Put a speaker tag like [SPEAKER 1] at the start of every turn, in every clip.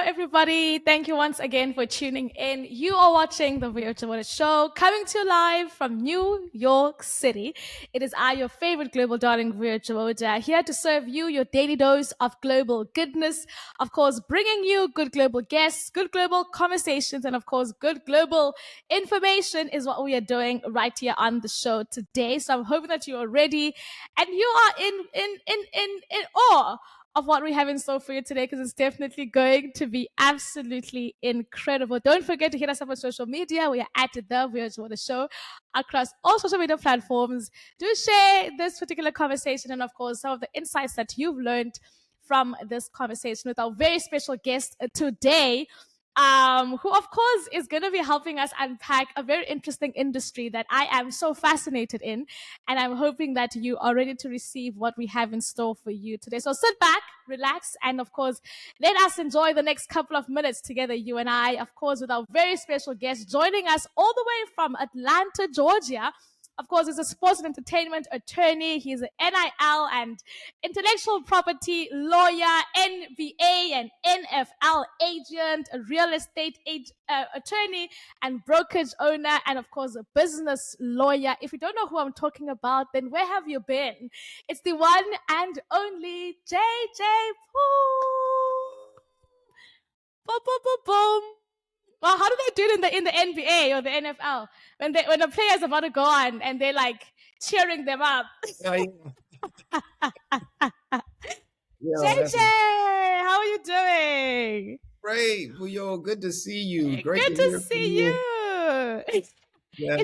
[SPEAKER 1] everybody. Thank you once again for tuning in. You are watching the Vuyo show, coming to you live from New York City. It is I, your favorite global darling, Vuyo, here to serve you your daily dose of global goodness. Of course, bringing you good global guests, good global conversations, and of course, good global information is what we are doing right here on the show today. So I'm hoping that you are ready and you are in awe of what we have in store for you today because it's definitely going to be absolutely incredible. Don't forget to hit us up on social media. We are at the Vuyo Show across all social media platforms. Do share this particular conversation and, of course, some of the insights that you've learned from this conversation with our very special guest today, who, of course, is going to be helping us unpack a very interesting industry that I am so fascinated in. And I'm hoping that you are ready to receive what we have in store for you today. So sit back, relax, and, of course, let us enjoy the next couple of minutes together, you and I, of course, with our very special guest joining us all the way from Atlanta, Georgia. Of course, he's a sports and entertainment attorney. He's an NIL and intellectual property lawyer, NBA and NFL agent, a real estate attorney, and brokerage owner, and of course, a business lawyer. If you don't know who I'm talking about, then where have you been? It's the one and only JJ Poole. Boom, boom, boom, boom. Well, how do they do it in the NBA or the NFL when the players are about to go on and they're like cheering them up? JJ, how are you doing?
[SPEAKER 2] Great, Vuyo. Good to see you. Great
[SPEAKER 1] Good to see you.
[SPEAKER 2] Yeah,
[SPEAKER 1] It's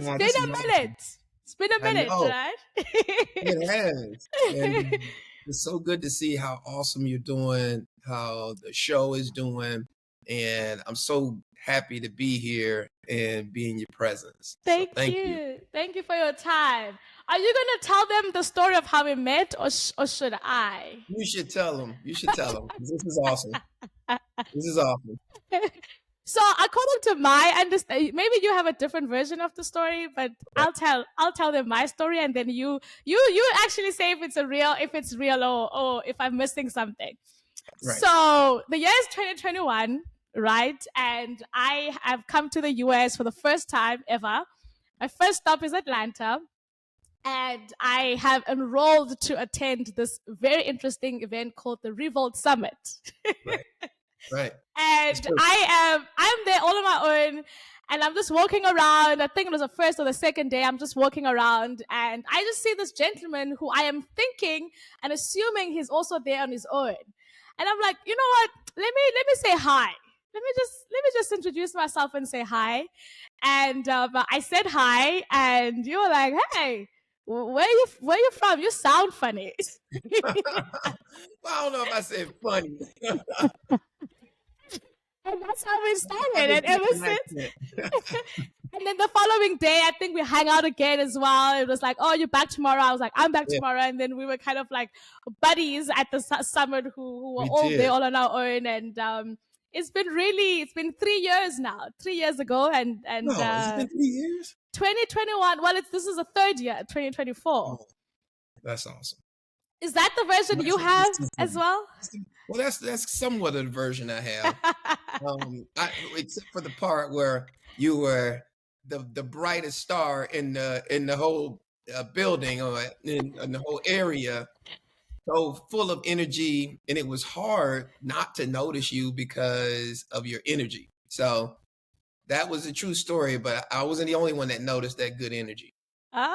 [SPEAKER 1] been a minute. It's been a minute, right?
[SPEAKER 2] It has. And it's so good to see how awesome you're doing, how the show is doing, and I'm so happy to be here and be in your presence.
[SPEAKER 1] Thank you. Thank you for your time. Are you going to tell them the story of how we met, or should I?
[SPEAKER 2] You should tell them. You should tell them. This is awesome. This is awesome.
[SPEAKER 1] So, according to my understanding, maybe you have a different version of the story, but right. I'll tell them my story, and then you actually say if it's real or if I'm missing something. Right. So the year is 2021, right? And I have come to the US for the first time ever. My first stop is Atlanta. And I have enrolled to attend this very interesting event called the Revolt Summit.
[SPEAKER 2] Right.
[SPEAKER 1] And I'm there all on my own, and I'm just walking around. I think it was the first or the second day. I'm just walking around, and I just see this gentleman who I am thinking and assuming he's also there on his own. And I'm like, you know what? Let me say hi. Let me just introduce myself and say hi. And I said hi, and you were like, hey. Where you from? You sound funny.
[SPEAKER 2] Well, I don't know if I said funny.
[SPEAKER 1] And that's how we started. And ever since. And then the following day, I think we hang out again as well. It was like, oh, you're back tomorrow. I was like, I'm back tomorrow. And then we were kind of like buddies at the summit who were all there all on our own. And it's been 3 years now. 3 years ago. And
[SPEAKER 2] it's been 3 years?
[SPEAKER 1] 2021. Well, this is the third year, 2024. Oh,
[SPEAKER 2] that's awesome.
[SPEAKER 1] Is that the version you have as well?
[SPEAKER 2] Well, that's somewhat of the version I have. Except for the part where you were the brightest star in the whole building or in the whole area, so full of energy, and it was hard not to notice you because of your energy. So that was a true story, but I wasn't the only one that noticed that good energy.
[SPEAKER 1] Okay.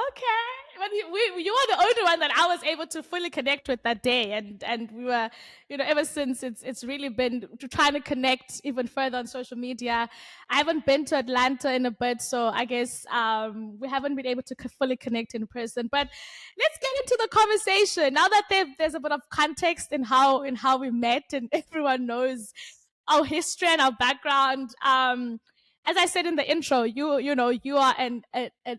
[SPEAKER 1] But you were the only one that I was able to fully connect with that day. And we were, ever since it's really been trying to connect even further on social media. I haven't been to Atlanta in a bit, so I guess we haven't been able to fully connect in person. But let's get into the conversation. Now that there's a bit of context in how we met and everyone knows our history and our background, as I said in the intro, you are an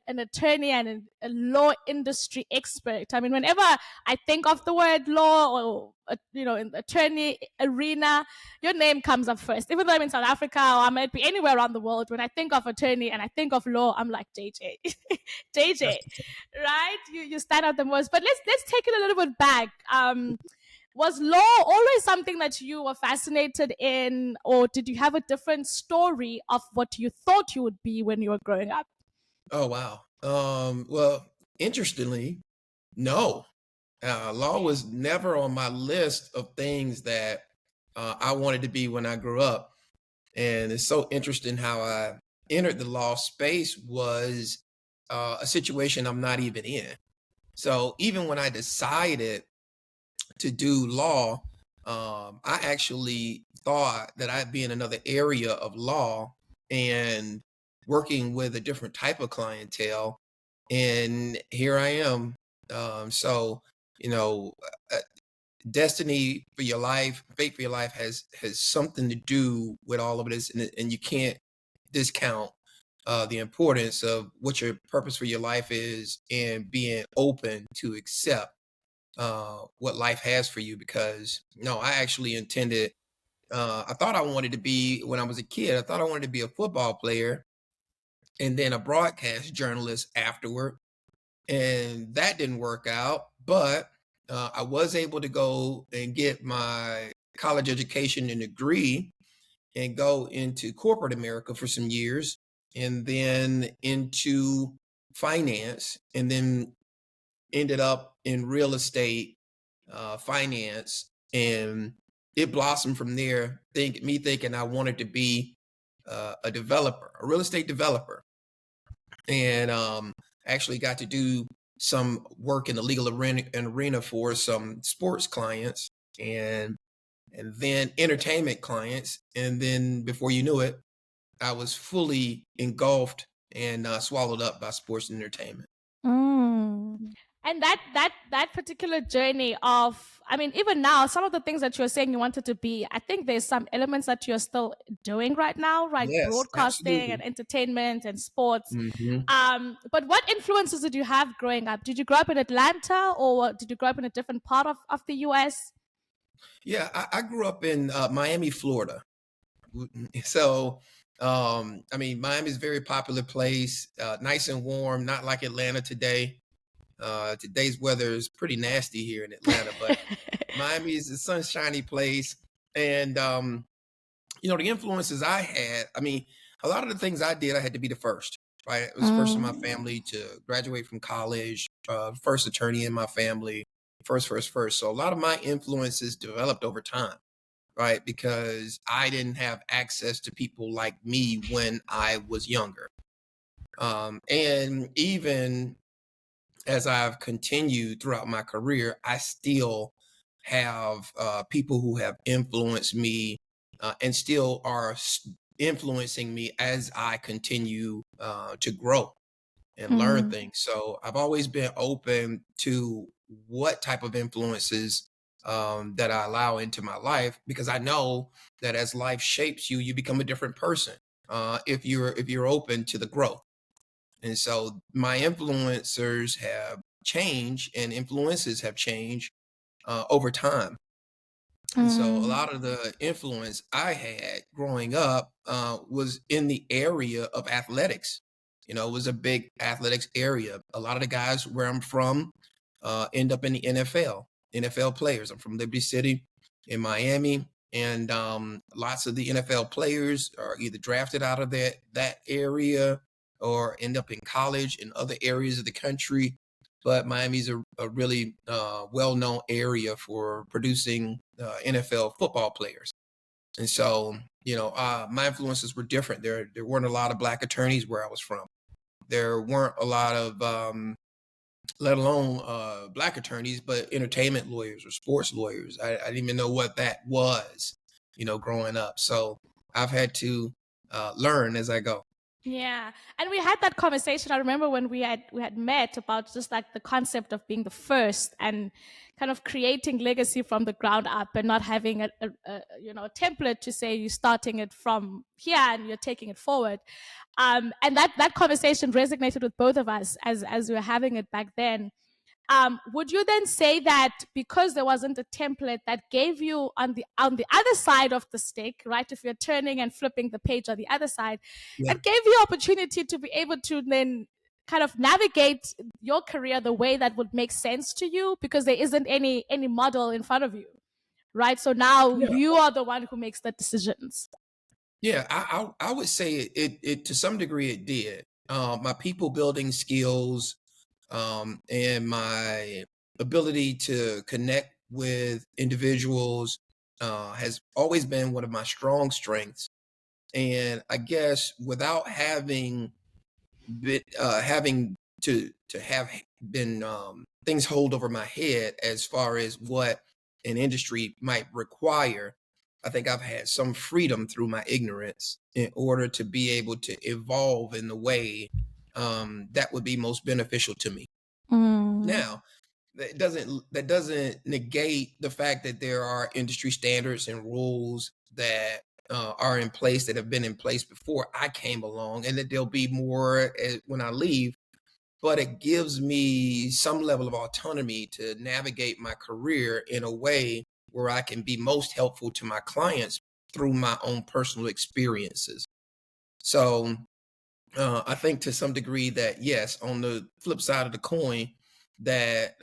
[SPEAKER 1] attorney and a law industry expert. I mean, whenever I think of the word law or in the attorney arena, your name comes up first. Even though I'm in South Africa or I might be anywhere around the world, when I think of attorney and I think of law, I'm like JJ, JJ, right? You stand out the most. But let's take it a little bit back. Was law always something that you were fascinated in, or did you have a different story of what you thought you would be when you were growing up?
[SPEAKER 2] Oh, wow. Well, interestingly, no. Law was never on my list of things that I wanted to be when I grew up. And it's so interesting how I entered the law space was a situation I'm not even in. So even when I decided to do law, I actually thought that I'd be in another area of law and working with a different type of clientele. And here I am. So, you know, uh, destiny for your life, fate for your life has something to do with all of this, and you can't discount the importance of what your purpose for your life is and being open to accept what life has for you. Because no, I actually intended. I thought I wanted to be when I was a kid. I thought I wanted to be a football player and then a broadcast journalist afterward, and that didn't work out. But I was able to go and get my college education and degree and go into corporate America for some years, and then into finance, and then ended up in real estate finance, and it blossomed from there. Thinking I wanted to be a developer, a real estate developer, and actually got to do some work in the legal arena for some sports clients and then entertainment clients, and then before you knew it, I was fully engulfed and swallowed up by sports and entertainment.
[SPEAKER 1] Mm. And that particular journey of, I mean, even now, some of the things that you're saying you wanted to be, I think there's some elements that you're still doing right now, right?
[SPEAKER 2] Yes,
[SPEAKER 1] Broadcasting and
[SPEAKER 2] absolutely.
[SPEAKER 1] entertainment and sports.
[SPEAKER 2] Hmm.
[SPEAKER 1] But what influences did you have growing up? Did you grow up in Atlanta, or did you grow up in a different part of the US?
[SPEAKER 2] Yeah, I grew up in Miami, Florida. So, I mean, Miami's a very popular place, nice and warm, not like Atlanta today. Today's weather is pretty nasty here in Atlanta, but Miami is a sunshiny place. And, the influences I had, I mean, a lot of the things I did, I had to be the first, right? It was first in my
[SPEAKER 1] Mm.
[SPEAKER 2] family to graduate from college, first attorney in my family, first. So a lot of my influences developed over time, right? Because I didn't have access to people like me when I was younger. And even as I've continued throughout my career, I still have people who have influenced me and still are influencing me as I continue to grow and learn
[SPEAKER 1] Mm.
[SPEAKER 2] things. So I've always been open to what type of influences that I allow into my life, because I know that as life shapes you, you become a different person if you're open to the growth. And so my influencers have changed and influences have changed over time. And so a
[SPEAKER 1] Mm.
[SPEAKER 2] lot of the influence I had growing up was in the area of athletics. It was a big athletics area. A lot of the guys where I'm from end up in the NFL, NFL players. I'm from Liberty City in Miami, and lots of the NFL players are either drafted out of that area or end up in college in other areas of the country. But Miami's a really well-known area for producing NFL football players. And so, my influences were different. There weren't a lot of black attorneys where I was from. There weren't a lot of, let alone black attorneys, but entertainment lawyers or sports lawyers. I didn't even know what that was, growing up. So I've had to learn as I go.
[SPEAKER 1] Yeah, and we had that conversation. I remember when we had met about just like the concept of being the first and kind of creating legacy from the ground up, and not having a template to say you're starting it from here and you're taking it forward. And that conversation resonated with both of us as we were having it back then. Would you then say that because there wasn't a template that gave you on the other side of the stick, right? If you're turning and flipping the page on the other side,
[SPEAKER 2] Yeah.
[SPEAKER 1] that gave you opportunity to be able to then kind of navigate your career the way that would make sense to you because there isn't any model in front of you. right? So now you are the one who makes the decisions.
[SPEAKER 2] Yeah, I would say it to some degree it did. My people building skills, and my ability to connect with individuals has always been one of my strong strengths. And I guess without having to have been things hold over my head as far as what an industry might require, I think I've had some freedom through my ignorance in order to be able to evolve in the way that would be most beneficial to me.
[SPEAKER 1] Mm.
[SPEAKER 2] Now, that doesn't negate the fact that there are industry standards and rules that are in place that have been in place before I came along, and that there'll be more when I leave. But it gives me some level of autonomy to navigate my career in a way where I can be most helpful to my clients through my own personal experiences. So I think to some degree that yes, on the flip side of the coin, that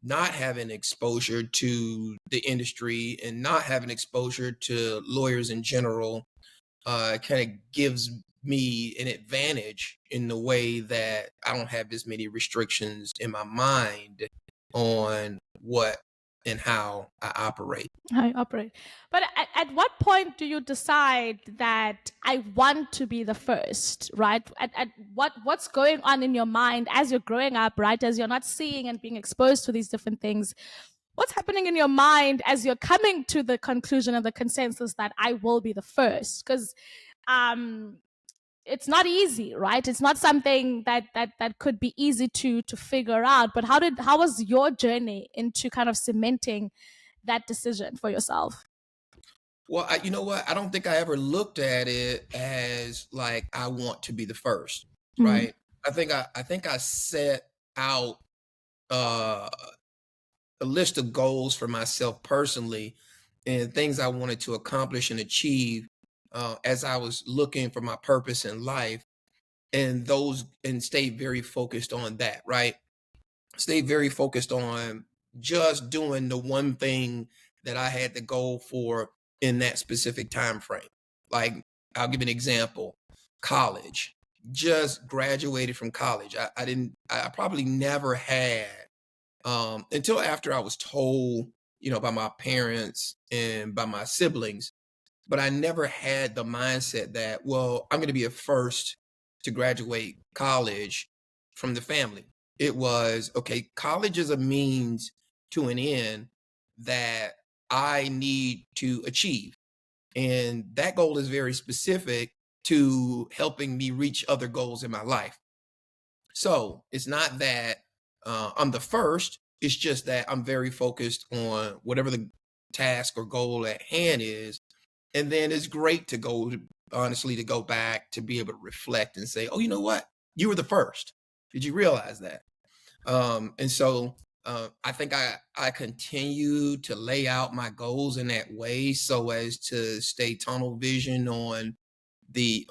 [SPEAKER 2] not having exposure to the industry and not having exposure to lawyers in general kind of gives me an advantage in the way that I don't have as many restrictions in my mind on what and how I operate.
[SPEAKER 1] How you operate. But at what point do you decide that I want to be the first, right? At what's going on in your mind as you're growing up, right? As you're not seeing and being exposed to these different things. What's happening in your mind as you're coming to the conclusion and the consensus that I will be the first? Because um it's not easy, right? It's not something that could be easy to figure out. But how was your journey into kind of cementing that decision for yourself?
[SPEAKER 2] Well, you know what? I don't think I ever looked at it as like I want to be the first,
[SPEAKER 1] Mm.
[SPEAKER 2] right? I think I set out uh, a list of goals for myself personally and things I wanted to accomplish and achieve as I was looking for my purpose in life, and stayed very focused on that, right? Stayed very focused on just doing the one thing that I had the goal for in that specific time frame. Like, I'll give you an example. College. Just graduated from college. I probably never had until after I was told, by my parents and by my siblings, but I never had the mindset that, well, I'm going to be a first to graduate college from the family. It was, okay, college is a means to an end that I need to achieve. And that goal is very specific to helping me reach other goals in my life. So it's not that I'm the first, it's just that I'm very focused on whatever the task or goal at hand is. And then it's great to honestly, to go back to be able to reflect and say, oh, you know what? You were the first. Did you realize that? And so I think I continue to lay out my goals in that way so as to stay tunnel vision on the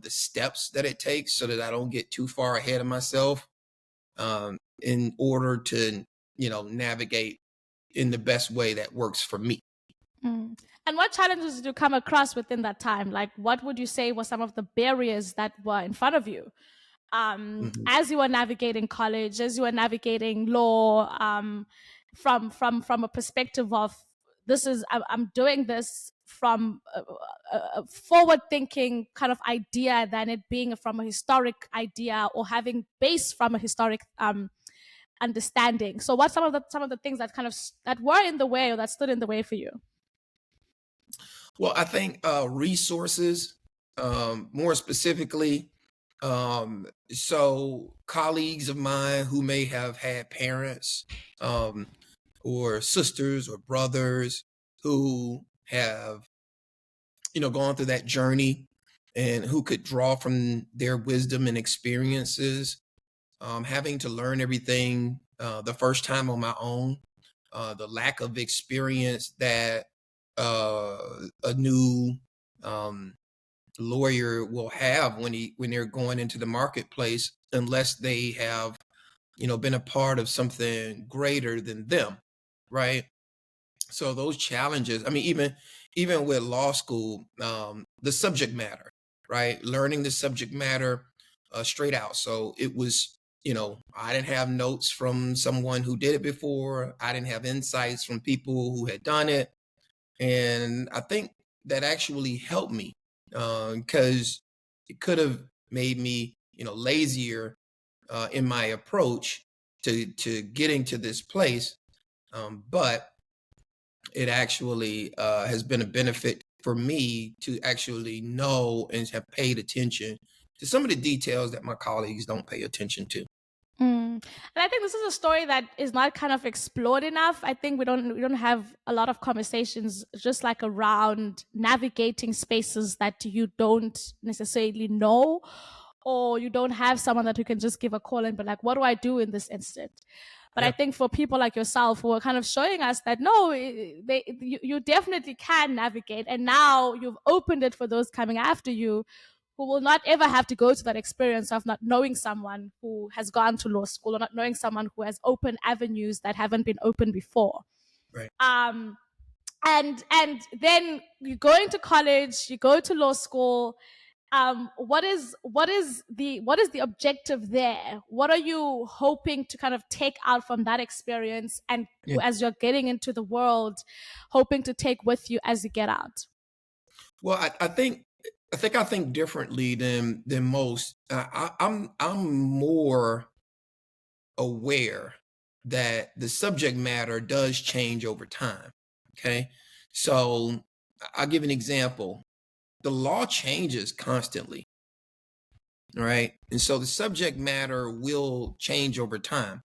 [SPEAKER 2] steps that it takes so that I don't get too far ahead of myself in order to, navigate in the best way that works for me.
[SPEAKER 1] Mm. And what challenges did you come across within that time? Like, what would you say were some of the barriers that were in front of you
[SPEAKER 2] Mhm.
[SPEAKER 1] as you were navigating college, as you were navigating law, from a perspective of I'm doing this from a forward-thinking kind of idea than it being from a historic idea or having base from a historic understanding. So, what some of the things that kind of that were in the way or that stood in the way for you?
[SPEAKER 2] Well, I think resources, more specifically, so colleagues of mine who may have had parents um, or sisters or brothers who have, gone through that journey and who could draw from their wisdom and experiences, having to learn everything the first time on my own, the lack of experience that uh, a new um, lawyer will have when they're going into the marketplace, unless they have been a part of something greater than them, right? So those challenges, I mean, even with law school, the subject matter, right? Learning the subject matter straight out. So it was, I didn't have notes from someone who did it before. I didn't have insights from people who had done it, and I think that actually helped me because it could have made me, lazier in my approach to getting to this place. But it actually has been a benefit for me to actually know and have paid attention to some of the details that my colleagues don't pay attention to.
[SPEAKER 1] Mm. And I think this is a story that is not kind of explored enough. I think we don't have a lot of conversations just like around navigating spaces that you don't necessarily know, or you don't have someone that you can just give a call and be like, what do I do in this instant? But I
[SPEAKER 2] Yeah,
[SPEAKER 1] think for people like yourself who are kind of showing us that no, you definitely can navigate, and now you've opened it for those coming after you who will not ever have to go to that experience of not knowing someone who has gone to law school, or not knowing someone who has opened avenues that haven't been opened before.
[SPEAKER 2] right.
[SPEAKER 1] Um, and then you go into college, you go to law school. What is the objective there? What are you hoping to kind of take out from that experience, and
[SPEAKER 2] Yeah.
[SPEAKER 1] as you're getting into the world, hoping to take with you as you get out?
[SPEAKER 2] Well, I think differently than most. I'm more aware that the subject matter does change over time. Okay, so I'll give an example. The law changes constantly. Right? And so the subject matter will change over time.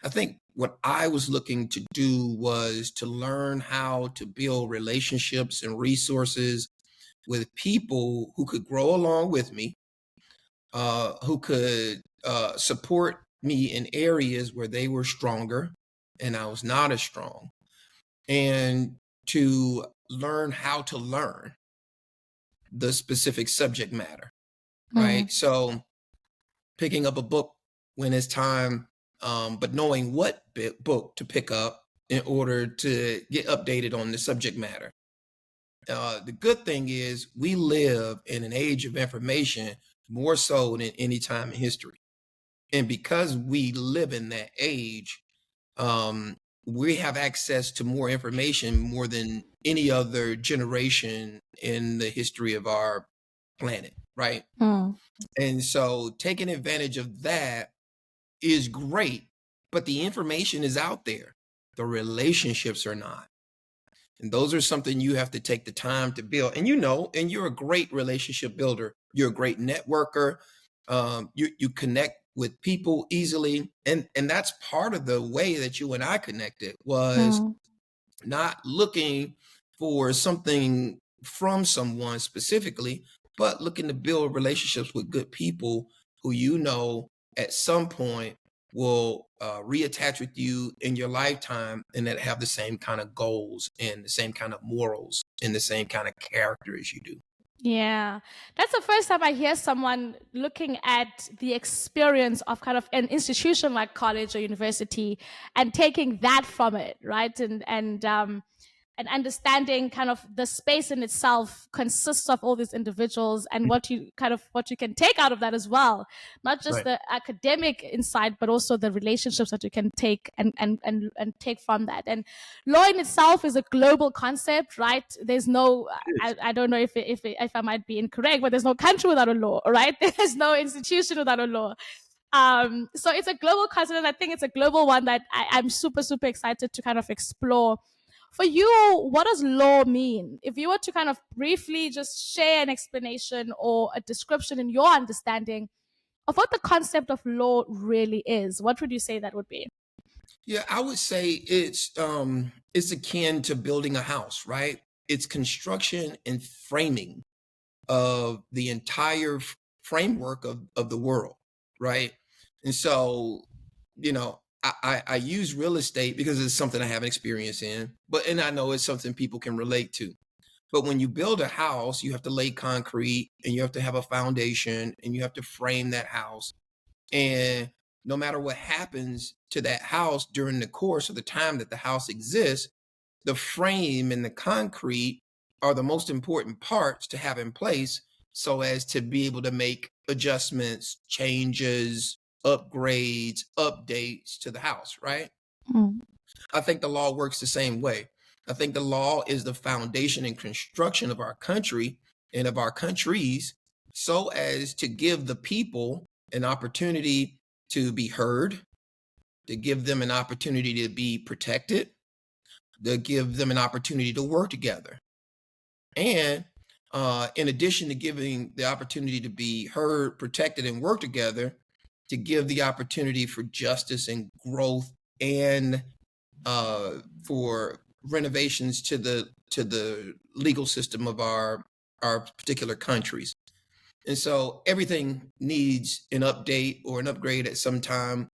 [SPEAKER 2] I think what I was looking to do was to learn how to build relationships and resources with people who could grow along with me, who could support me in areas where they were stronger and I was not as strong, and to learn how to learn the specific subject matter.
[SPEAKER 1] Mm,
[SPEAKER 2] Right? So picking up a book when it's time, but knowing what book to pick up in order to get updated on the subject matter. The good thing is we live in an age of information more so than any time in history. And because we live in that age, um, we have access to more information more than any other generation in the history of our planet, right?
[SPEAKER 1] mm,
[SPEAKER 2] And so taking advantage of that is great, but the information is out there. The relationships are not. And those are something you have to take the time to build. And you're a great relationship builder. You're a great networker. You connect with people easily. And that's part of the way that you and I connected was
[SPEAKER 1] mm.
[SPEAKER 2] not looking for something from someone specifically, but looking to build relationships with good people who at some point will reattach with you in your lifetime and that have the same kind of goals and the same kind of morals and the same kind of character as you do.
[SPEAKER 1] Yeah, that's the first time I hear someone looking at the experience of kind of an institution like college or university and taking that from it, right? And understanding kind of the space in itself consists of all these individuals, and what you can take out of that as well, not just
[SPEAKER 2] Right.
[SPEAKER 1] the academic insight, but also the relationships that you can take and take from that. And law in itself is a global concept, right? There's no,
[SPEAKER 2] It is.
[SPEAKER 1] I don't know if I might be incorrect, but there's no country without a law, right? There's no institution without a law. So it's a global concept, and I think it's a global one that I'm super, super excited to kind of explore. For you, what does law mean? If you were to kind of briefly just share an explanation or a description in your understanding of what the concept of law really is, what would you say that would be?
[SPEAKER 2] Yeah, I would say it's akin to building a house, right? It's construction and framing of the entire framework of the world, right? And so, I use real estate because it's something I have experience in, and I know it's something people can relate to. But when you build a house, you have to lay concrete and you have to have a foundation and you have to frame that house. And no matter what happens to that house during the course of the time that the house exists, the frame and the concrete are the most important parts to have in place so as to be able to make adjustments, changes, upgrades, updates to the house, right?
[SPEAKER 1] Mm.
[SPEAKER 2] I think the law works the same way. I think the law is the foundation and construction of our country and of our countries so as to give the people an opportunity to be heard, to give them an opportunity to be protected, to give them an opportunity to work together. And in addition to giving the opportunity to be heard, protected, and work together, to give the opportunity for justice and growth and for renovations to the legal system of our particular countries. And so everything needs an update or an upgrade at some time,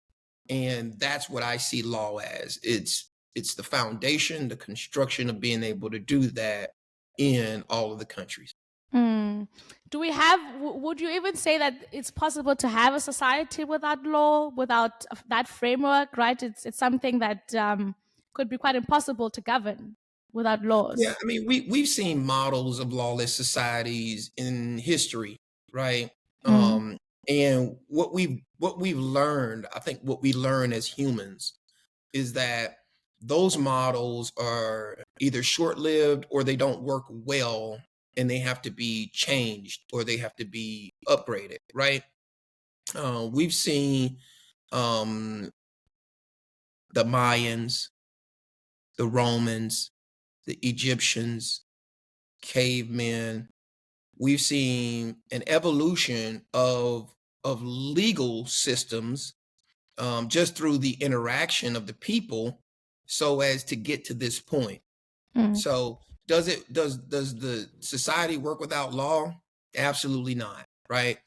[SPEAKER 2] and that's what I see law as. It's the foundation, the construction of being able to do that in all of the countries.
[SPEAKER 1] Mm. Do we have, would you even say that it's possible to have a society without law, without that framework, right? It's something that could be quite impossible to govern without
[SPEAKER 2] Yeah,
[SPEAKER 1] laws.
[SPEAKER 2] I mean, we've seen models of lawless societies in history, right?
[SPEAKER 1] Mm.
[SPEAKER 2] Um, and what we've learned, I think what we learn as humans is that those models are either short-lived or they don't work well and they have to be changed or they have to be upgraded, right? We've seen um, the Mayans, the Romans, the Egyptians, cavemen. We've seen an evolution of legal systems just through the interaction of the people so as to get to this point.
[SPEAKER 1] Mm.
[SPEAKER 2] So does the society work without law? Absolutely not, right?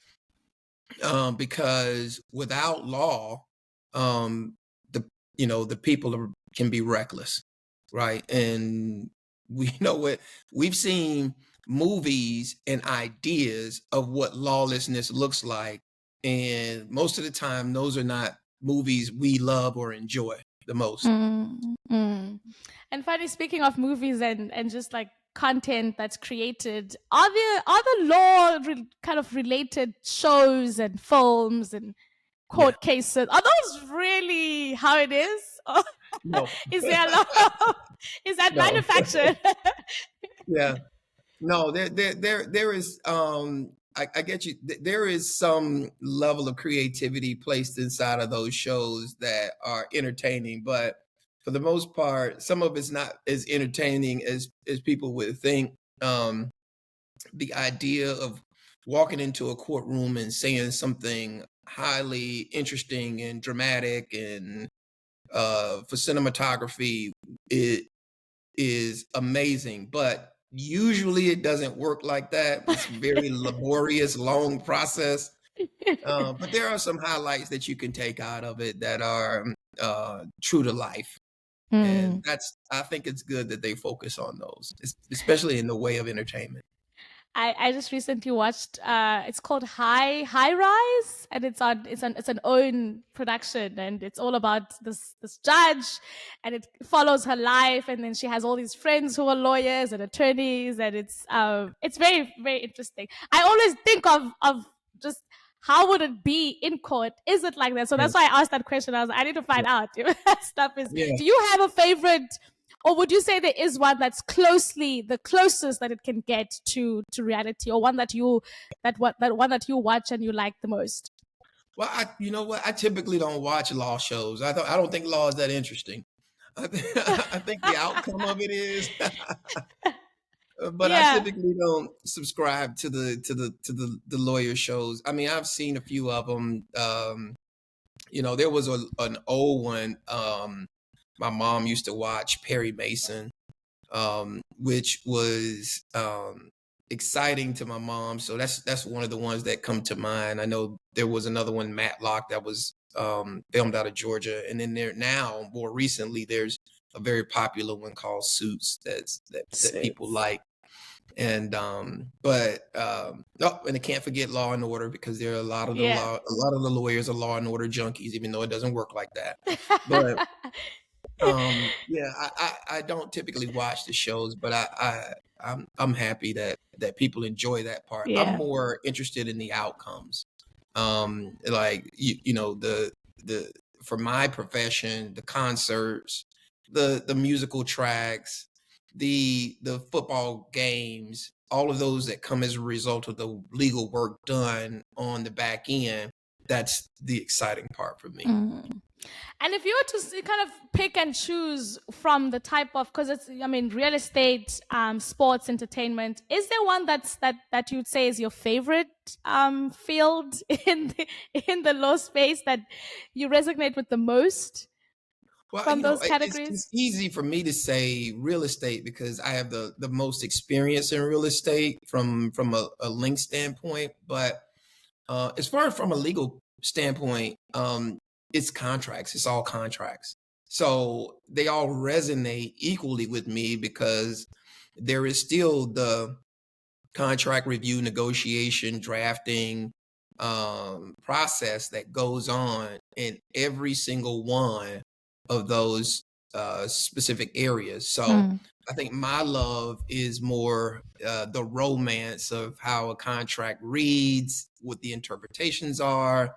[SPEAKER 2] Because without law, um, the the people can be reckless, right? And we know what we've seen movies and ideas of what lawlessness looks like, and most of the time, those are not movies we love or enjoy the most.
[SPEAKER 1] Mm. Mm. And funny, speaking of movies and just like content that's created, are the law kind of related shows and films and
[SPEAKER 2] Yeah,
[SPEAKER 1] court cases, are those really how it is? Or
[SPEAKER 2] no,
[SPEAKER 1] is there a lot is that
[SPEAKER 2] no,
[SPEAKER 1] manufactured?
[SPEAKER 2] yeah. No, there is I get you. There is some level of creativity placed inside of those shows that are entertaining, but for the most part, some of it's not as entertaining as people would think. The idea of walking into a courtroom and saying something highly interesting and dramatic and for cinematography, it is amazing, but usually it doesn't work like that. It's a very laborious, long process. But there are some highlights that you can take out of it that are true to life. And
[SPEAKER 1] Mm.
[SPEAKER 2] I think it's good that they focus on those, especially in the way of entertainment.
[SPEAKER 1] I just recently watched it's called High Rise, and it's an own production, and it's all about this judge, and it follows her life, and then she has all these friends who are lawyers and attorneys, and it's very, very interesting. I always think of just how would it be in court? Is it like that? So
[SPEAKER 2] Yeah,
[SPEAKER 1] that's why I asked that question. I was like, I need to
[SPEAKER 2] yeah,
[SPEAKER 1] find out if that stuff is.
[SPEAKER 2] yeah.
[SPEAKER 1] Do you have a favorite, or would you say there is one that's closely the closest that it can get to reality, or one that that one that you watch and you like the most?
[SPEAKER 2] Well, you know what? I typically don't watch law shows. I don't think law is that interesting. I think the outcome of it is. But I
[SPEAKER 1] Yeah.
[SPEAKER 2] typically don't subscribe to the lawyer shows. I mean, I've seen a few of them. There was an old one. My mom used to watch Perry Mason, which was exciting to my mom. So that's one of the ones that come to mind. I know there was another one, Matlock, that was filmed out of Georgia, and then there now more recently there's a very popular one called Suits that people
[SPEAKER 1] Suits.
[SPEAKER 2] like. And oh, and I can't forget Law and Order because there are
[SPEAKER 1] Yeah.
[SPEAKER 2] a lot of the lawyers are Law and Order junkies, even though it doesn't work like that. But Yeah, I don't typically watch the shows, but I'm happy that people enjoy that part. I'm
[SPEAKER 1] Yeah.
[SPEAKER 2] more interested in the outcomes. Like you know the for my profession, the concerts, the musical tracks, the football games, all of those that come as a result of the legal work done on the back end. That's the exciting part for me.
[SPEAKER 1] Mm. And if you were to kind of pick and choose from the type of, because it's, I mean, real estate, sports, entertainment, is there one that you'd say is your favorite field in the law space that you resonate with the most
[SPEAKER 2] Well,
[SPEAKER 1] from
[SPEAKER 2] you know,
[SPEAKER 1] those
[SPEAKER 2] it's
[SPEAKER 1] categories?
[SPEAKER 2] easy for me to say real estate because I have the most experience in real estate from a link standpoint. But as far as from a legal standpoint, it's contracts. It's all contracts. So they all resonate equally with me because there is still the contract review, negotiation, drafting process that goes on in every single one of those specific areas. So
[SPEAKER 1] Mm.
[SPEAKER 2] I think my love is more the romance of how a contract reads, what the interpretations are.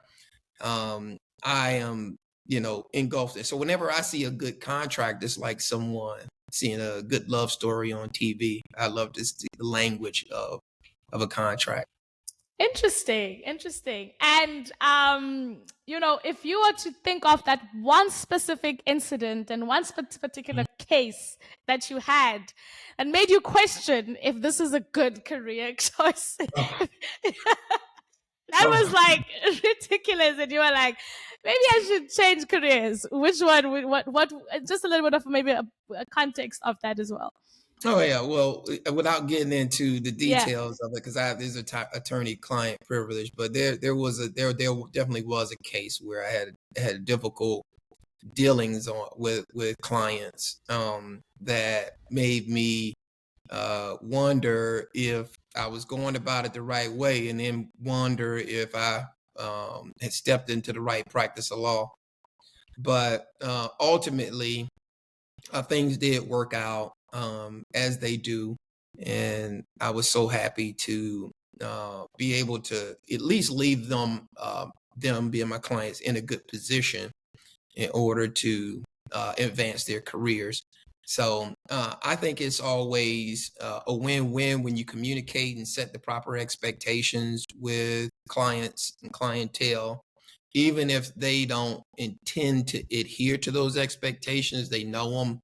[SPEAKER 2] I am, engulfed in. So whenever I see a good contract, it's like someone seeing a good love story on TV. I love this the language of a contract.
[SPEAKER 1] Interesting, interesting. And if you were to think of that one specific incident and one particular case that you had and made you question if this is a good career choice,
[SPEAKER 2] Oh,
[SPEAKER 1] that was
[SPEAKER 2] oh,
[SPEAKER 1] like ridiculous, and you were like, maybe I should change careers. Which one? What? Just a little bit of maybe a context of that as well.
[SPEAKER 2] oh, yeah. Well, without getting into the
[SPEAKER 1] Yeah.
[SPEAKER 2] details of it, because there's a attorney-client privilege, but there definitely was a case where I had difficult dealings with clients that made me wonder if I was going about it the right way, and then wonder if I had stepped into the right practice of law. But ultimately, things did work out as they do, and I was so happy to be able to at least leave them being my clients in a good position in order to advance their careers. So I think it's always a win-win when you communicate and set the proper expectations with clients and clientele. Even if they don't intend to adhere to those expectations, they know them,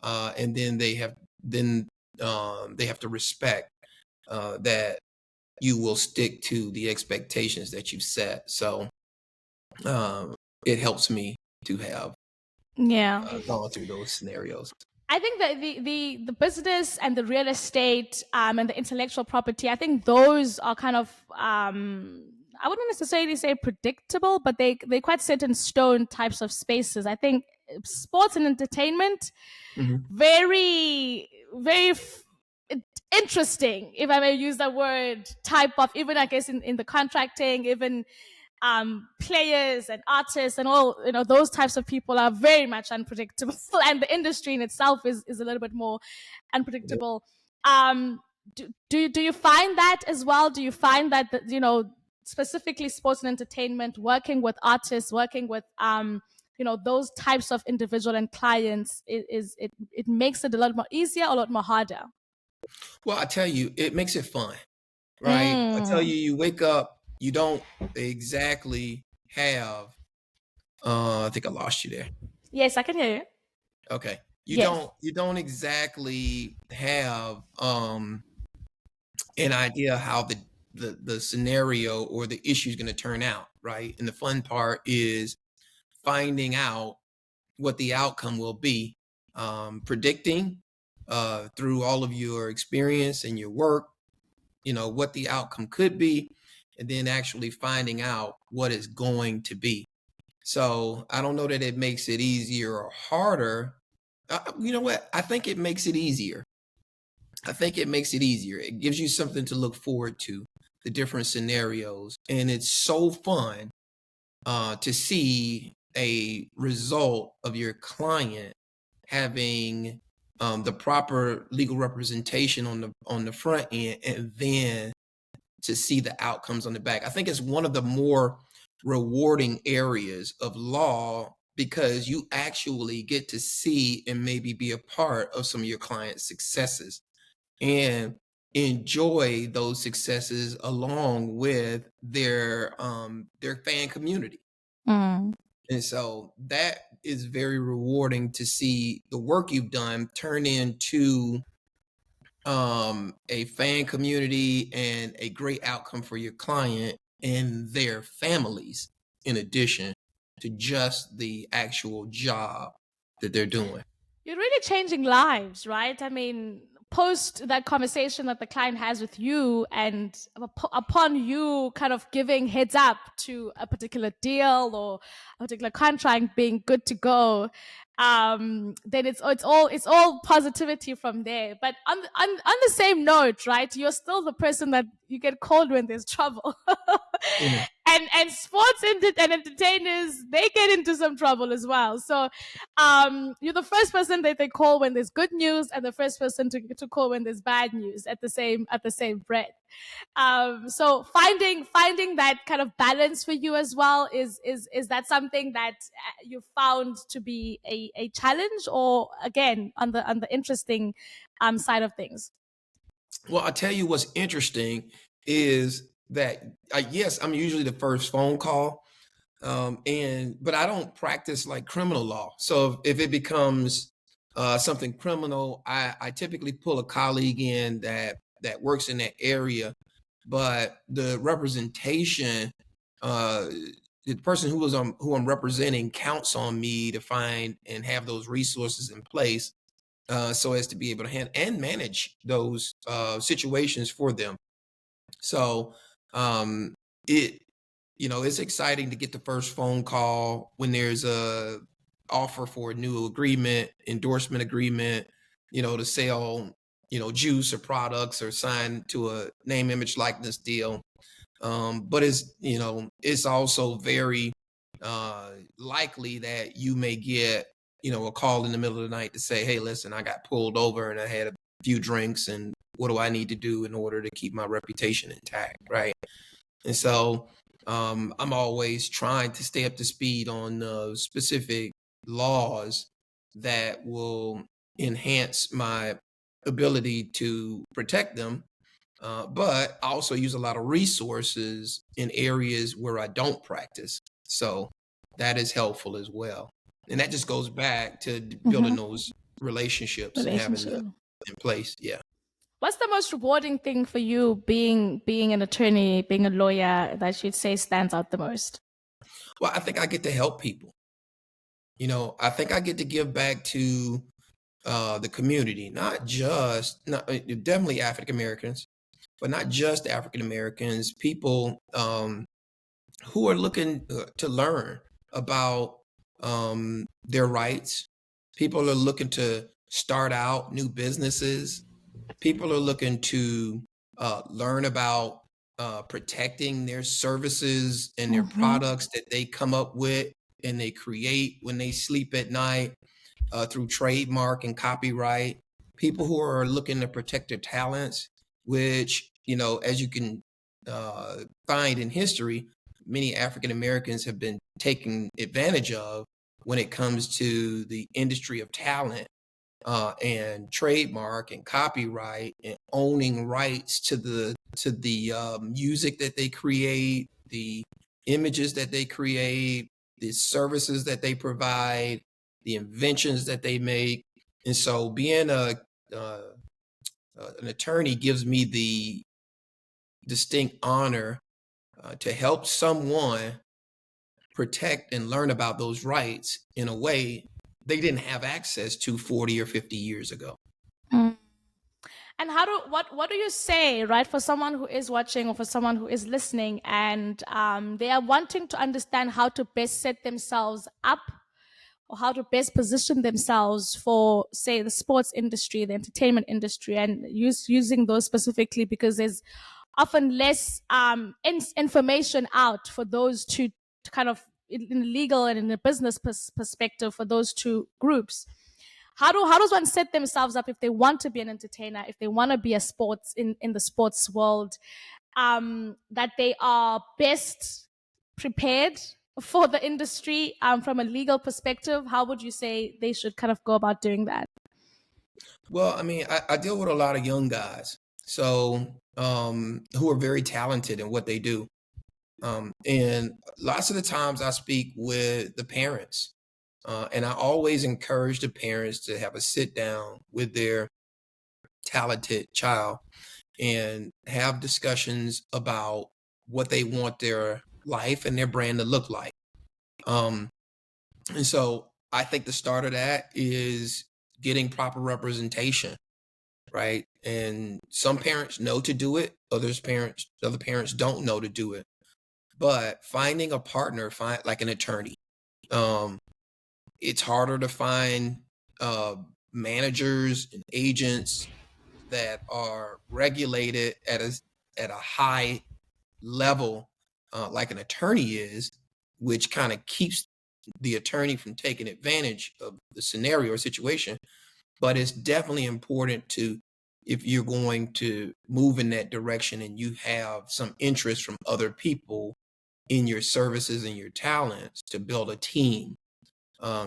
[SPEAKER 2] and then they have to respect that you will stick to the expectations that you set. So um, it helps me to have
[SPEAKER 1] Yeah.
[SPEAKER 2] gone through those scenarios.
[SPEAKER 1] I think that the business and the real estate and the intellectual property, I think those are kind of I wouldn't necessarily say predictable, but they quite set in stone types of spaces. I think sports and entertainment,
[SPEAKER 2] Mhm.
[SPEAKER 1] very very interesting, if I may use that word, type of, even I guess in the contracting, even players and artists and all, those types of people are very much unpredictable, and the industry in itself is a little bit more
[SPEAKER 2] Yeah.
[SPEAKER 1] unpredictable. um do you find that as well? Do you find that, specifically sports and entertainment, working with artists, working with those types of individual and clients, it makes it a lot more easier or a lot more harder?
[SPEAKER 2] Well, I tell you, it makes it fun, right? I tell
[SPEAKER 1] Mm.
[SPEAKER 2] you, you wake up, you don't exactly have I think I lost you there.
[SPEAKER 1] Yes, I can hear you.
[SPEAKER 2] Okay.
[SPEAKER 1] Yes.
[SPEAKER 2] You don't exactly have an idea how the scenario or the issue is going to turn out, right? And the fun part is finding out what the outcome will be, predicting through all of your experience and your work, what the outcome could be, and then actually finding out what it's going to be. So I don't know that it makes it easier or harder. You know what? I think it makes it easier. I think it makes it easier. It gives you something to look forward to, the different scenarios, and it's so fun to see a result of your client having the proper legal representation on the front end, and then to see the outcomes on the back. I think it's one of the more rewarding areas of law because you actually get to see and maybe be a part of some of your clients' successes and enjoy those successes along with their fan community.
[SPEAKER 1] Mm.
[SPEAKER 2] And so that is very rewarding to see the work you've done turn into a fan community and a great outcome for your client and their families, in addition to just the actual job that they're doing.
[SPEAKER 1] You're really changing lives, right? I mean, post that conversation that the client has with you, and upon you kind of giving heads up to a particular deal or a particular contract being good to go, then it's all positivity from there. But on the same note, right? You're still the person that you get called when there's trouble.
[SPEAKER 2] Yeah.
[SPEAKER 1] And sports and entertainers, they get into some trouble as well. So you're the first person that they call when there's good news, and the first person to call when there's bad news at the same breath. So finding that kind of balance for you as well, is that something that you found to be a challenge, or again on the interesting side of things?
[SPEAKER 2] Well, I'll tell you what's interesting is that yes, I'm usually the first phone call. But I don't practice like criminal law. So if it becomes something criminal, I typically pull a colleague in that works in that area. But the representation, uh, the person who I'm representing counts on me to find and have those resources in place, so as to be able to handle and manage those situations for them. So um, it it's exciting to get the first phone call when there's a offer for a new agreement, endorsement agreement, to sell, juice or products or sign to a name, image, likeness deal. But it's also very likely that you may get, a call in the middle of the night to say, hey, listen, I got pulled over and I had a few drinks, and what do I need to do in order to keep my reputation intact? Right. And so I'm always trying to stay up to speed on specific laws that will enhance my ability to protect them. But I also use a lot of resources in areas where I don't practice. So that is helpful as well. And that just goes back to building
[SPEAKER 1] Mm-hmm.
[SPEAKER 2] those relationships and having them
[SPEAKER 1] Relationship.
[SPEAKER 2] in place. Yeah.
[SPEAKER 1] What's the most rewarding thing for you, being an attorney, being a lawyer, that you'd say stands out the most?
[SPEAKER 2] Well, I think I get to help people. I think I get to give back to the community, not definitely African Americans, but not just African Americans, people who are looking to learn about their rights. People are looking to start out new businesses. People are looking to learn about protecting their services and their
[SPEAKER 1] Mm-hmm.
[SPEAKER 2] products that they come up with and they create when they sleep at night through trademark and copyright. People who are looking to protect their talents, which, as you can find in history, many African Americans have been taken advantage of when it comes to the industry of talent and trademark and copyright and owning rights to the music that they create, the images that they create, the services that they provide, the inventions that they make. And so being uh, an attorney gives me the distinct honor to help someone protect and learn about those rights in a way they didn't have access to 40 or 50 years ago.
[SPEAKER 1] Mm. And what do you say, right, for someone who is watching or for someone who is listening, and they are wanting to understand how to best set themselves up, or how to best position themselves for, say, the sports industry, the entertainment industry, and using those specifically because there's often less information out for those two to kind of, in a legal and in a business perspective, for those two groups. how does one set themselves up if they want to be an entertainer, if they want to be a sports in the sports world, that they are best prepared for the industry, from a legal perspective? How would you say they should kind of go about doing that?
[SPEAKER 2] Well, I mean, I deal with a lot of young guys, so who are very talented in what they do. And lots of the times I speak with the parents, and I always encourage the parents to have a sit down with their talented child and have discussions about what they want their life and their brand to look like. Um, and so I think the start of that is getting proper representation, right? And some parents know to do it, other parents don't know to do it. But finding a partner, find like an attorney. Um, it's harder to find uh, managers and agents that are regulated at a high level, like an attorney is, which kind of keeps the attorney from taking advantage of the scenario or situation. But it's definitely important to, if you're going to move in that direction and you have some interest from other people in your services and your talents, to build a team,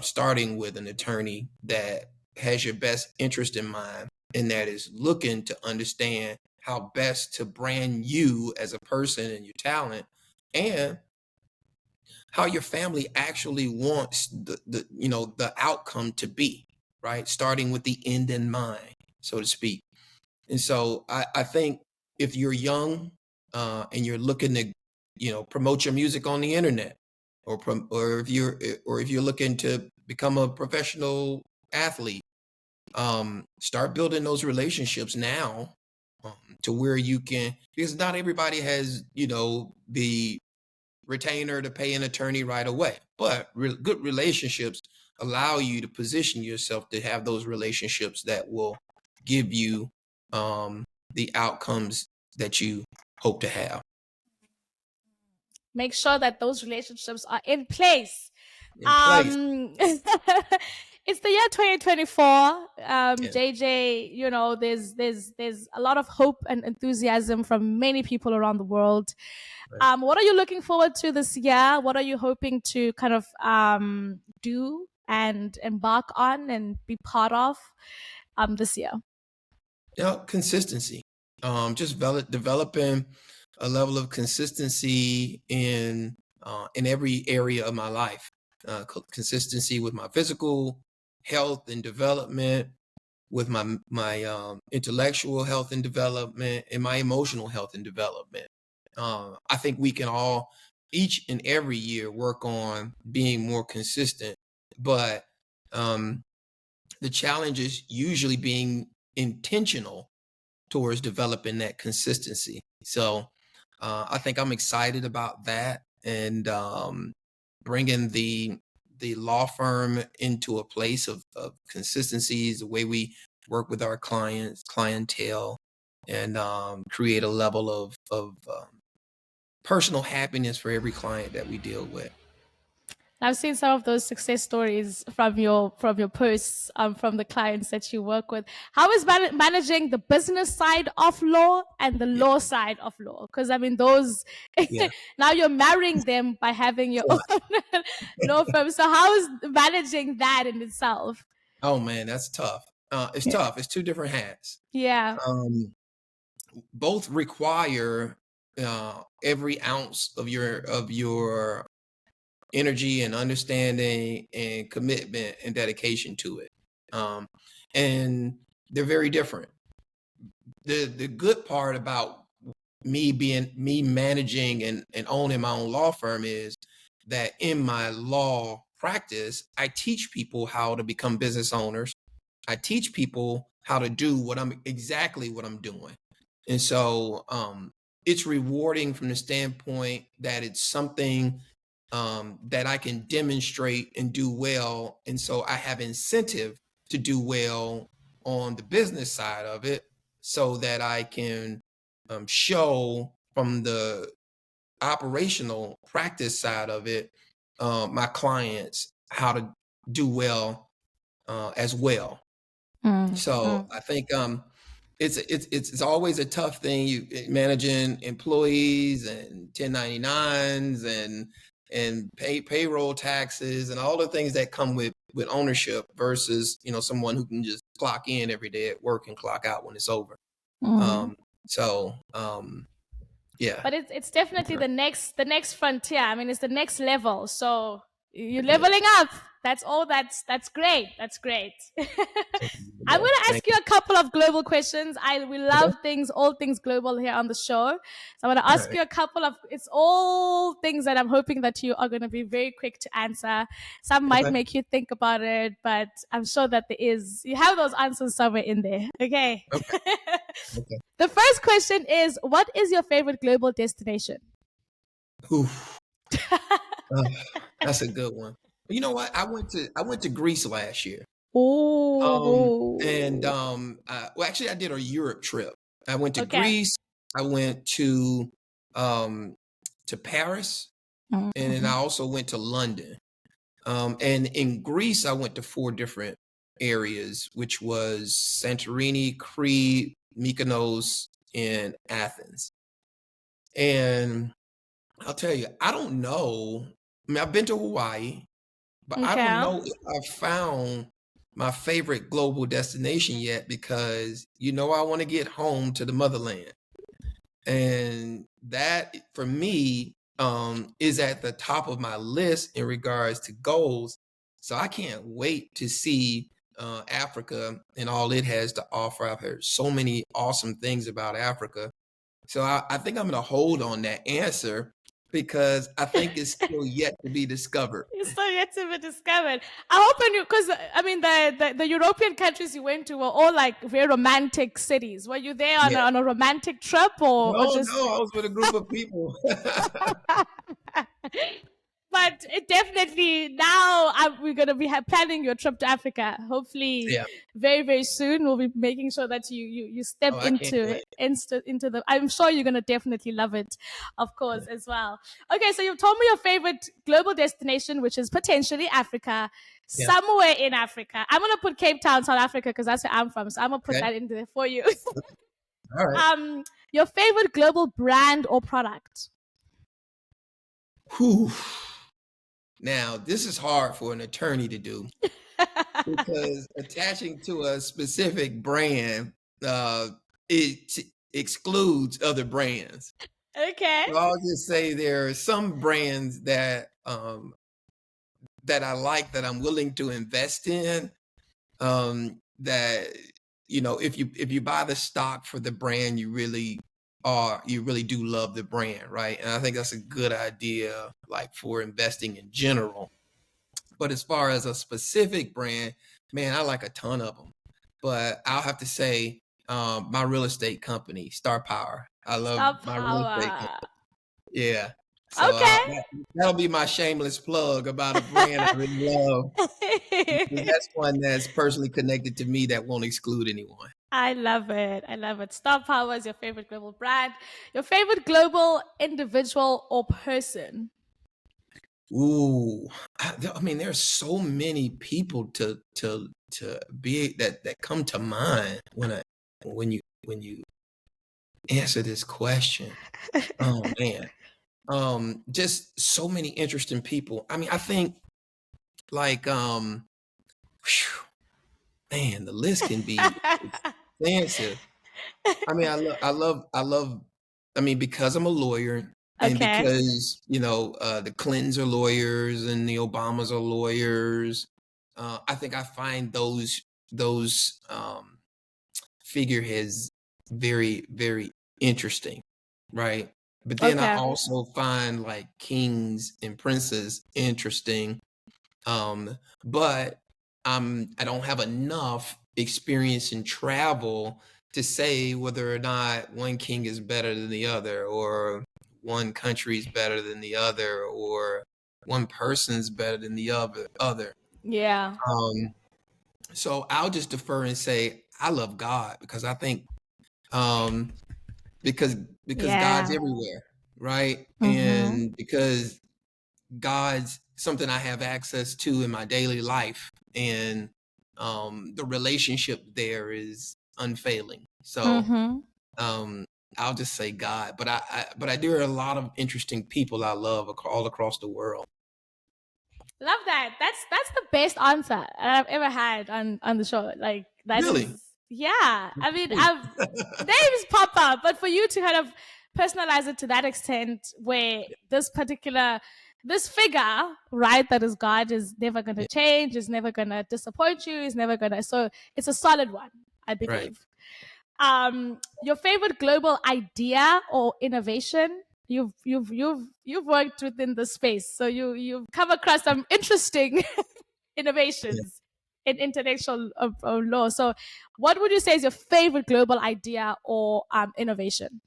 [SPEAKER 2] starting with an attorney that has your best interest in mind and that is looking to understand how best to brand you as a person and your talent, and how your family actually wants the outcome to be, right? Starting with the end in mind, so to speak. And so I think if you're young, and you're looking to, promote your music on the internet, or if you're looking to become a professional athlete, start building those relationships now, to where you can, because not everybody has, the retainer to pay an attorney right away, but good relationships allow you to position yourself to have those relationships that will give you, the outcomes that you hope to have
[SPEAKER 1] Make sure that those relationships are in place.
[SPEAKER 2] in place.
[SPEAKER 1] It's the year 2024.
[SPEAKER 2] Yeah,
[SPEAKER 1] JJ, there's a lot of hope and enthusiasm from many people around the world.
[SPEAKER 2] right.
[SPEAKER 1] What are you looking forward to this year? What are you hoping to kind of do and embark on and be part of this year?
[SPEAKER 2] Consistency. Just developing a level of consistency in every area of my life. Consistency with my physical health and development, with my intellectual health and development, and my emotional health and development. I think we can all, each and every year, work on being more consistent, but um, the challenge is usually being intentional towards developing that consistency. So I think I'm excited about that, and bringing the law firm into a place of consistencies, the way we work with our clientele, and create a level of personal happiness for every client that we deal with.
[SPEAKER 1] I've seen some of those success stories from your posts, from the clients that you work with. How is managing the business side of law and the
[SPEAKER 2] Yeah,
[SPEAKER 1] law side of law? Because I mean, those
[SPEAKER 2] yeah.
[SPEAKER 1] now you're marrying them by having your own law firm. So how is managing that in itself?
[SPEAKER 2] Oh man, that's tough. It's
[SPEAKER 1] Yeah,
[SPEAKER 2] tough. It's two different hats.
[SPEAKER 1] yeah.
[SPEAKER 2] Um, Both require every ounce of your energy and understanding and commitment and dedication to it. Um, and they're very different. The good part about me managing and owning my own law firm is that in my law practice, I teach people how to become business owners. I teach people how to do exactly what I'm doing. And so it's rewarding from the standpoint that it's something that I can demonstrate and do well. And so I have incentive to do well on the business side of it, so that I can show from the operational practice side of it, my clients how to do well as well. So I think it's always a tough thing, managing employees and 1099s and payroll taxes and all the things that come with ownership versus someone who can just clock in every day at work and clock out when it's over. So yeah.
[SPEAKER 1] But it's definitely the next frontier. I mean, it's the next level. So you're leveling up. That's all. That's great. That's great. I'm going to ask you a couple of global questions. We love all things global here on the show. So I'm going to ask you a couple of. It's all things that I'm hoping that you are going to be very quick to answer. Some might make you think about it, but I'm sure that you have those answers somewhere in there. Okay.
[SPEAKER 2] Okay.
[SPEAKER 1] The first question is, what is your favorite global destination?
[SPEAKER 2] That's a good one. You know what? I went to Greece last year.
[SPEAKER 1] Oh.
[SPEAKER 2] Well, actually, I did a Europe trip. I went to Greece. I went to Paris, and then I also went to London. And in Greece, I went to 4 different areas, which was Santorini, Crete, Mykonos, and Athens. And I'll tell you, I don't know. I mean, I've been to Hawaii, but I don't know if I've found my favorite global destination yet, because I want to get home to the motherland. And that, for me, is at the top of my list in regards to goals. So I can't wait to see Africa and all it has to offer. I've heard so many awesome things about Africa. So I think I'm going to hold on that answer, because I think it's still yet to be discovered.
[SPEAKER 1] It's still yet to be discovered. I hope because I mean the European countries you went to were all like very romantic cities. Were you there on a romantic trip or just?
[SPEAKER 2] No, I was with a group of people.
[SPEAKER 1] But it definitely now we're going to be planning your trip to Africa. Hopefully, very very soon we'll be making sure that you step into the. I'm sure you're going to definitely love it, of course, as well. Okay, so you've told me your favorite global destination, which is potentially Africa, somewhere in Africa. I'm going to put Cape Town, South Africa, because that's where I'm from. So I'm going to put that in there for you.
[SPEAKER 2] All right.
[SPEAKER 1] Your favorite global brand or product?
[SPEAKER 2] Whew. Now, this is hard for an attorney to do, because attaching to a specific brand, it excludes other brands.
[SPEAKER 1] Okay.
[SPEAKER 2] So I'll just say there are some brands that I like, that I'm willing to invest in, that if you buy the stock for the brand, you really do love the brand, right? And I think that's a good idea, like, for investing in general. But as far as a specific brand, man, I like a ton of them. But I'll have to say, my real estate company, Star Power. I love my real estate company. Yeah. So that'll be my shameless plug about a brand I really love. That's one that's personally connected to me, that won't exclude anyone.
[SPEAKER 1] I love it. I love it. Star Power is your favorite global brand. Your favorite global individual or person?
[SPEAKER 2] Ooh, I mean, there's so many people to be that come to mind when you answer this question. Oh man, just so many interesting people. I mean, I think, like, man, the list can be expansive. I mean, I love. I mean, because I'm a lawyer, and because the Clintons are lawyers and the Obamas are lawyers, I think I find those figureheads very, very interesting, right? But then I also find, like, kings and princes interesting, but I don't have enough experience in travel to say whether or not one king is better than the other, or one country is better than the other, or one person's better than the other.
[SPEAKER 1] Yeah.
[SPEAKER 2] So I'll just defer and say I love God, because I think because God's everywhere, right? And because God's something I have access to in my daily life, and the relationship there is unfailing. So
[SPEAKER 1] Mm-hmm.
[SPEAKER 2] um, I'll just say God. But there are a lot of interesting people I love all across the world.
[SPEAKER 1] Love that. That's the best answer I've ever had on the show. Like that
[SPEAKER 2] Really?
[SPEAKER 1] is, yeah. I mean, I've names pop up, but for you to kind of personalize it to that extent, where this figure, right, that is God, is never going to
[SPEAKER 2] Yeah,
[SPEAKER 1] change, is never going to disappoint you, is never going to. So it's a solid one, I
[SPEAKER 2] right.
[SPEAKER 1] believe. Your favorite global idea or innovation? You've worked within the space, so you've come across some interesting
[SPEAKER 2] Yeah.
[SPEAKER 1] innovations in international law. So what would you say is your favorite global idea or innovation?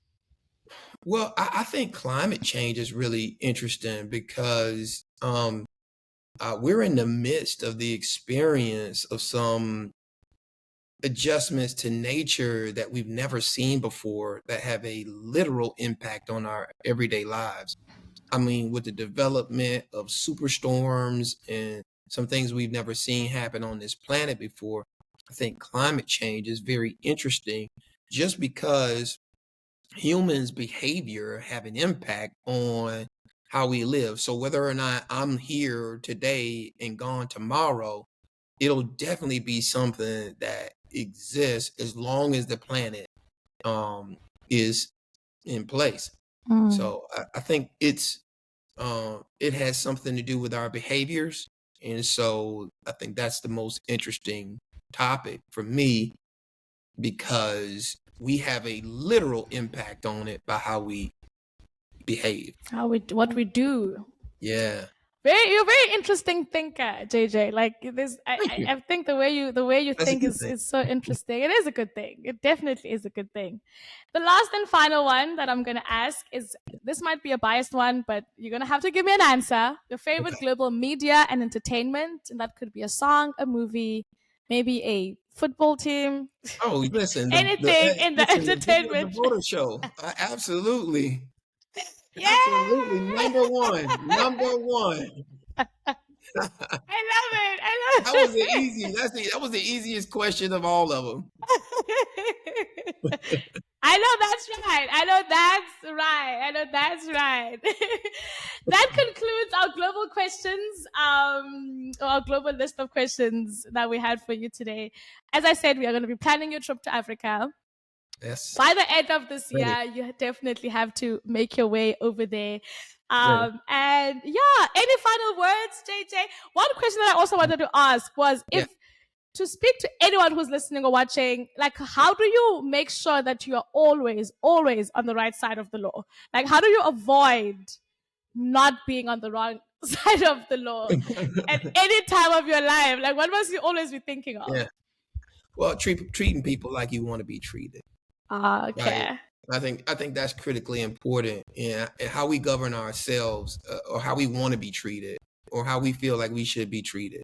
[SPEAKER 2] Well, I think climate change is really interesting because we're in the midst of the experience of some adjustments to nature that we've never seen before that have a literal impact on our everyday lives. I mean, with the development of superstorms and some things we've never seen happen on this planet before, I think climate change is very interesting just because humans' behavior have an impact on how we live. So whether or not I'm here today and gone tomorrow, it'll definitely be something that exists as long as the planet is in place.
[SPEAKER 1] Mm.
[SPEAKER 2] So I think it has something to do with our behaviors. And so I think that's the most interesting topic for me because we have a literal impact on it by how we behave.
[SPEAKER 1] What we do.
[SPEAKER 2] Yeah.
[SPEAKER 1] You're a very interesting thinker, JJ. Like this,
[SPEAKER 2] Thank you.
[SPEAKER 1] I think the way you
[SPEAKER 2] That's a
[SPEAKER 1] think
[SPEAKER 2] good thing.
[SPEAKER 1] is so interesting. It is a good thing. It definitely is a good thing. The last and final one that I'm gonna ask is, this might be a biased one, but you're gonna have to give me an answer. Your favorite
[SPEAKER 2] Okay.
[SPEAKER 1] global media and entertainment, and that could be a song, a movie, maybe a football team,
[SPEAKER 2] Oh, listen,
[SPEAKER 1] anything in the
[SPEAKER 2] listen, the Vuyo the
[SPEAKER 1] entertainment.
[SPEAKER 2] Voter Show. Absolutely. Absolutely.
[SPEAKER 1] Yeah,
[SPEAKER 2] Number one. Number one.
[SPEAKER 1] I love it. I
[SPEAKER 2] That was the
[SPEAKER 1] love
[SPEAKER 2] easy. That was the easiest question of all of them.
[SPEAKER 1] it. I know that's right. I know that's right. I know that's right. That concludes our global questions, or our global list of questions that we had for you today. As I said, we are going to be planning your trip to Africa.
[SPEAKER 2] Yes.
[SPEAKER 1] By the end of this
[SPEAKER 2] Ready.
[SPEAKER 1] year, you definitely have to make your way over there.
[SPEAKER 2] Ready.
[SPEAKER 1] And yeah, any final words, JJ? One question that I also wanted to ask was,
[SPEAKER 2] Yeah.
[SPEAKER 1] if to speak to anyone who's listening or watching, like, how do you make sure that you are always on the right side of the law? Like, how do you avoid not being on the wrong side of the law at any time of your life? Like, what must you always be thinking of?
[SPEAKER 2] Yeah. Well, treating people like you want to be treated, right?
[SPEAKER 1] Okay.
[SPEAKER 2] I think that's critically important in how we govern ourselves, or how we want to be treated, or how we feel like we should be treated.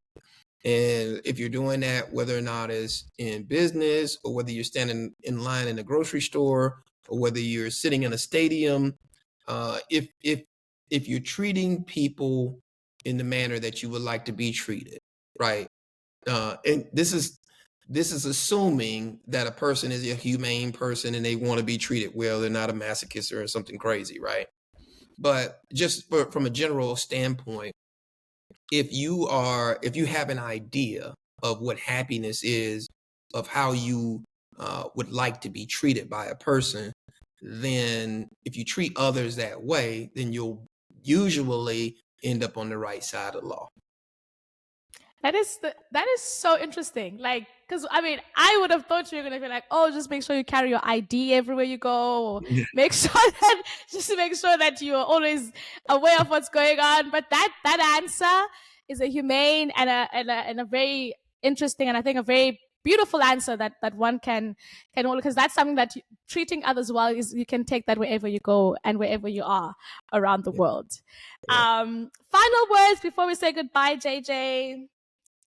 [SPEAKER 2] And if you're doing that, whether or not it's in business, or whether you're standing in line in a grocery store, or whether you're sitting in a stadium, if you're treating people in the manner that you would like to be treated, right? And this is assuming that a person is a humane person and they want to be treated well. They're not a masochist or something crazy, right? But just from a general standpoint, if you have an idea of what happiness is, of how you would like to be treated by a person, then if you treat others that way, then you'll usually end up on the right side of the law.
[SPEAKER 1] That is so interesting. Like, because I mean, I would have thought you were gonna be like, oh, just make sure you carry your ID everywhere you go, or
[SPEAKER 2] Yeah.
[SPEAKER 1] make sure that just to make sure that you are always aware of what's going on. But that answer is a humane and a very interesting, and I think a very beautiful answer that one can only, because that's something that treating others well is, you can take that wherever you go and wherever you are around the
[SPEAKER 2] Yeah.
[SPEAKER 1] world.
[SPEAKER 2] Yeah.
[SPEAKER 1] Final words before we say goodbye, JJ.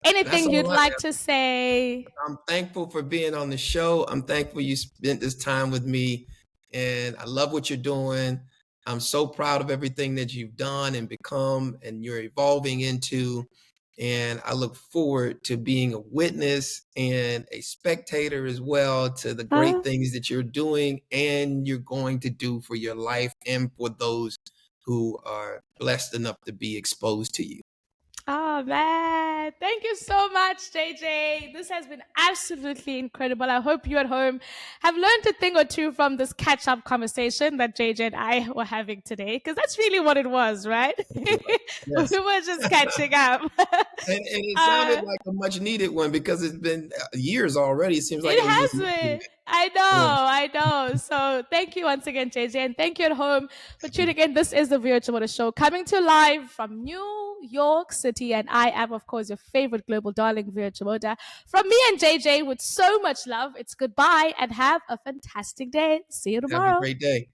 [SPEAKER 2] That's
[SPEAKER 1] Anything you'd
[SPEAKER 2] all I
[SPEAKER 1] like
[SPEAKER 2] have.
[SPEAKER 1] to say?
[SPEAKER 2] I'm thankful for being on the show. I'm thankful you spent this time with me, and I love what you're doing. I'm so proud of everything that you've done and become, and you're evolving into. And I look forward to being a witness and a spectator as well to the great
[SPEAKER 1] Oh,
[SPEAKER 2] things that you're doing and you're going to do for your life and for those who are blessed enough to be exposed to you.
[SPEAKER 1] oh man, thank you so much, JJ. This has been absolutely incredible. I hope you at home have learned a thing or two from this catch up conversation that JJ and I were having today, because that's really what it was, right? We
[SPEAKER 2] Yes.
[SPEAKER 1] were just catching up.
[SPEAKER 2] And it sounded
[SPEAKER 1] uh,
[SPEAKER 2] like a much needed one because it's been years already. It seems like
[SPEAKER 1] It
[SPEAKER 2] it was just
[SPEAKER 1] has
[SPEAKER 2] yesterday.
[SPEAKER 1] been. I know,
[SPEAKER 2] Yeah.
[SPEAKER 1] I know. So thank you once again, JJ, and thank you at home for tuning in. This is the Vuyo Show coming to you live from New York City, and I am, of course, your favorite global darling, Vuyo. From me and JJ, with so much love, it's goodbye and have a fantastic day. See you
[SPEAKER 2] Have a
[SPEAKER 1] tomorrow.
[SPEAKER 2] great day.